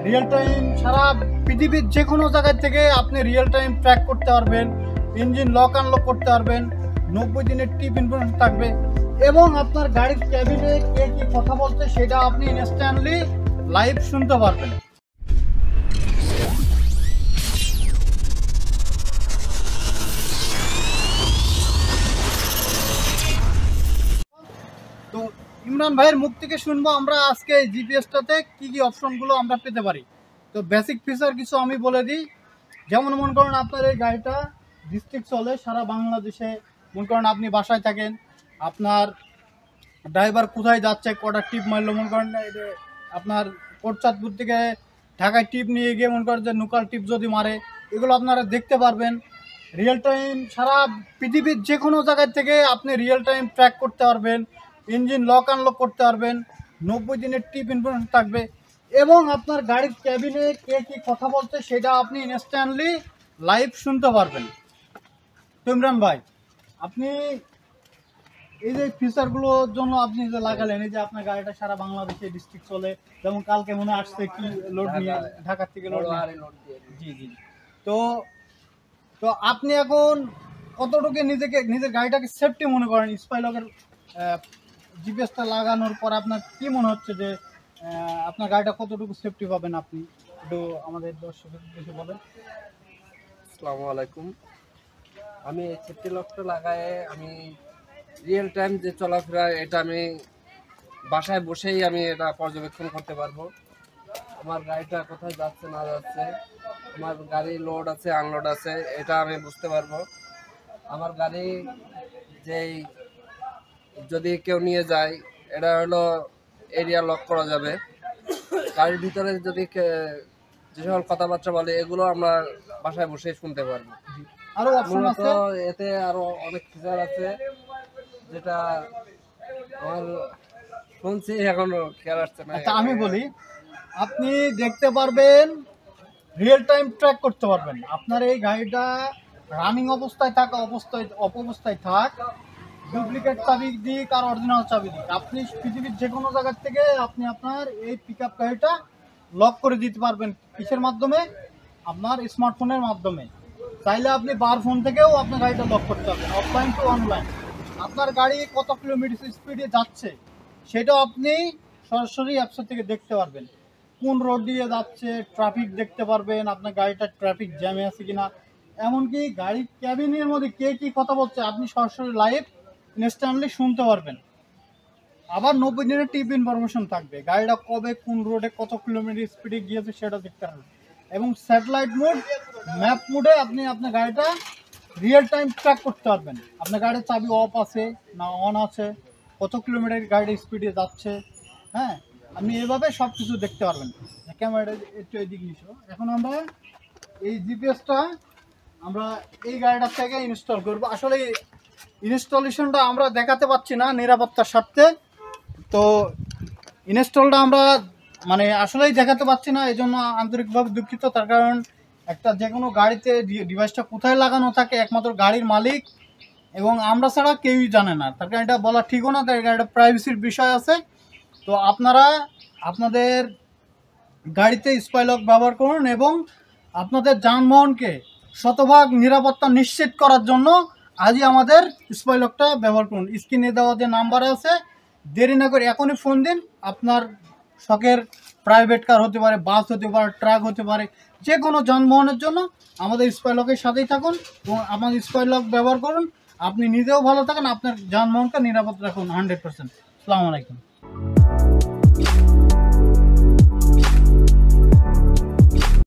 Real time সারা পৃথিবীর যে কোনো জায়গা থেকে আপনি রিয়েল টাইম ট্র্যাক করতে পারবেন, ইঞ্জিন লক আনলক করতে পারবেন, 90 দিনের টিপ ইনফরমেশন থাকবে এবং আপনার গাড়ির ক্যাবিনে কে কি কথা বলছে সেটা আপনি ইনস্ট্যান্টলি লাইভ শুনতে পারবেন। তো ইমরান ভাইয়ের মুখ থেকে শুনবো আমরা আজকে জিপিএসটাতে কি কি অপশনগুলো আমরা পেতে পারি। তো বেসিক ফিচার কিছু আমি বলে দিই। যেমন মনে করেন আপনার এই গাড়িটা ডিস্ট্রিক্ট চলে সারা বাংলাদেশে, মনে করেন আপনি বাসায় থাকেন, আপনার ড্রাইভার কোথায় যাচ্ছে, কটা টিপ মারলো, মনে করেন আপনার কোটচাঁদপুর থেকে ঢাকায় টিপ নিয়ে গিয়ে মনে করেন যে নুকাল টিপ যদি মারে, এগুলো আপনারা দেখতে পারবেন। রিয়েল টাইম সারা পৃথিবীর যে কোনো জায়গায় থেকে আপনি রিয়েল টাইম ট্র্যাক করতে পারবেন, ইঞ্জিন লক আনলক করতে পারবেন, 90 দিনের টিপ ইনফরমেশন থাকবে এবং আপনার গাড়ির ক্যাবিনে কে কী কথা বলছে সেটা আপনি ইনস্ট্যান্টলি লাইভ শুনতে পারবেন। তো ইমরান ভাই, আপনি এই যে ফিচারগুলোর জন্য আপনি যে লাগালেন, এই যে আপনার গাড়িটা সারা বাংলাদেশে ডিস্ট্রিক্ট চলে, যেমন কালকে মনে আসছে কি লোড নিয়ে ঢাকার থেকে লোড জি জি। তো তো আপনি এখন কতটুকু নিজের গাড়িটাকে সেফটি মনে করেন স্পাইলকের জিপিএসটা লাগানোর পর আপনার কি মনে হচ্ছে যে আপনার গাড়িটা কতটুকু সেফটি পাবেন? আপনি একটু আমাদের দর্শকদের কিছু বলেন। আসসালামু আলাইকুম। আমি এই সেফটি লকটা লাগায় আমি রিয়েল টাইম যে চলাফেরা এটা আমি বাসায় বসেই আমি এটা পর্যবেক্ষণ করতে পারবো। আমার গাড়িটা কোথায় যাচ্ছে না যাচ্ছে, আমার গাড়ি লোড আছে আনলোড আছে এটা আমি বুঝতে পারবো। আমার গাড়ি যেই যদি কেউ নিয়ে যায় এটা হলো এরিয়া লক করা যাবে। গাড়ির ভিতরে যদি যে সকল কথাবার্তা বলে এগুলো আমরা বাসায় বসে শুনতে পারবো। আরো অপশন আছে, এতে আরো অনেক ফিচার আছে যেটা আমার শুনছি এখনো খেয়াল আসছে না। আচ্ছা আমি বলি, আপনি দেখতে পারবেন, রিয়েল টাইম ট্র্যাক করতে পারবেন। আপনার এই গাড়িটা রানিং অবস্থায় থাক অবস্থায় থাক, ডুপ্লিকেট চাবি দিক আর অরিজিনাল চাবি দিক, আপনি পৃথিবীর যে কোনো জায়গার থেকে আপনি আপনার এই পিক আপ গাড়িটা লক করে দিতে পারবেন। কিসের মাধ্যমে? আপনার স্মার্টফোনের মাধ্যমে। চাইলে আপনি বার ফোন থেকেও আপনার গাড়িটা লক করতে পারবেন, অফলাইন টু অনলাইন। আপনার গাড়ি কত কিলোমিটার স্পিডে যাচ্ছে সেটাও আপনি সরাসরি অ্যাপসের থেকে দেখতে পারবেন। কোন রোড দিয়ে যাচ্ছে ট্রাফিক দেখতে পারবেন, আপনার গাড়িটা ট্রাফিক জ্যামে আছে কিনা, এমনকি গাড়ির ক্যাবিনের মধ্যে কে কী কথা বলছে আপনি সরাসরি লাইভ ইনস্ট্যান্টলি শুনতে পারবেন। আবার 90 দিনের টিপ ইনফরমেশন থাকবে, গাড়িটা কবে কোন রোডে কত কিলোমিটার স্পিডে গিয়েছে সেটা দেখতে পারবেন। এবং স্যাটেলাইট মোড, ম্যাপ মোডে আপনি আপনার গাড়িটা রিয়েল টাইম ট্র্যাক করতে পারবেন। আপনার গাড়ির চাবি অফ আছে না অন আছে, কত কিলোমিটার গাড়ির স্পিডে যাচ্ছে, হ্যাঁ আপনি এভাবে সব কিছু দেখতে পারবেন। ক্যামেরাটা একটু এদিকে নিছো। এখন আমরা এই জিপিএসটা আমরা এই গাড়িটার থেকে ইনস্টল করব। আসলে ইনস্টলেশনটা আমরা দেখাতে পাচ্ছি না নিরাপত্তার স্বার্থে, তো ইনস্টলটা আমরা মানে আসলেই দেখাতে পাচ্ছি না, এই জন্য আন্তরিকভাবে দুঃখিত। তার কারণ একটা যে কোনো গাড়িতে ডিভাইসটা কোথায় লাগানো থাকে একমাত্র গাড়ির মালিক এবং আমরা ছাড়া কেউই জানে না, তার কারণ এটা বলা ঠিকও না, তার একটা প্রাইভেসির বিষয় আছে। তো আপনারা আপনাদের গাড়িতে স্পাইলক ব্যবহার করুন এবং আপনাদের যানবাহনকে শতভাগ নিরাপত্তা নিশ্চিত করার জন্য আজই আমাদের স্পাইলকটা ব্যবহার করুন। স্ক্রিনে দেওয়া যে নাম্বার আছে, দেরি না করে এখনই ফোন দিন। আপনার শখের প্রাইভেট কার হতে পারে, বাস হতে পারে, ট্রাক হতে পারে, যে কোনো যানবাহনের জন্য আমাদের স্পাইলকের সাথেই থাকুন এবং আমাদের স্পাইলক ব্যবহার করুন। আপনি নিজেও ভালো থাকেন, আপনার যানবাহনকে নিরাপদ রাখুন 100%। আসসালামু আলাইকুম।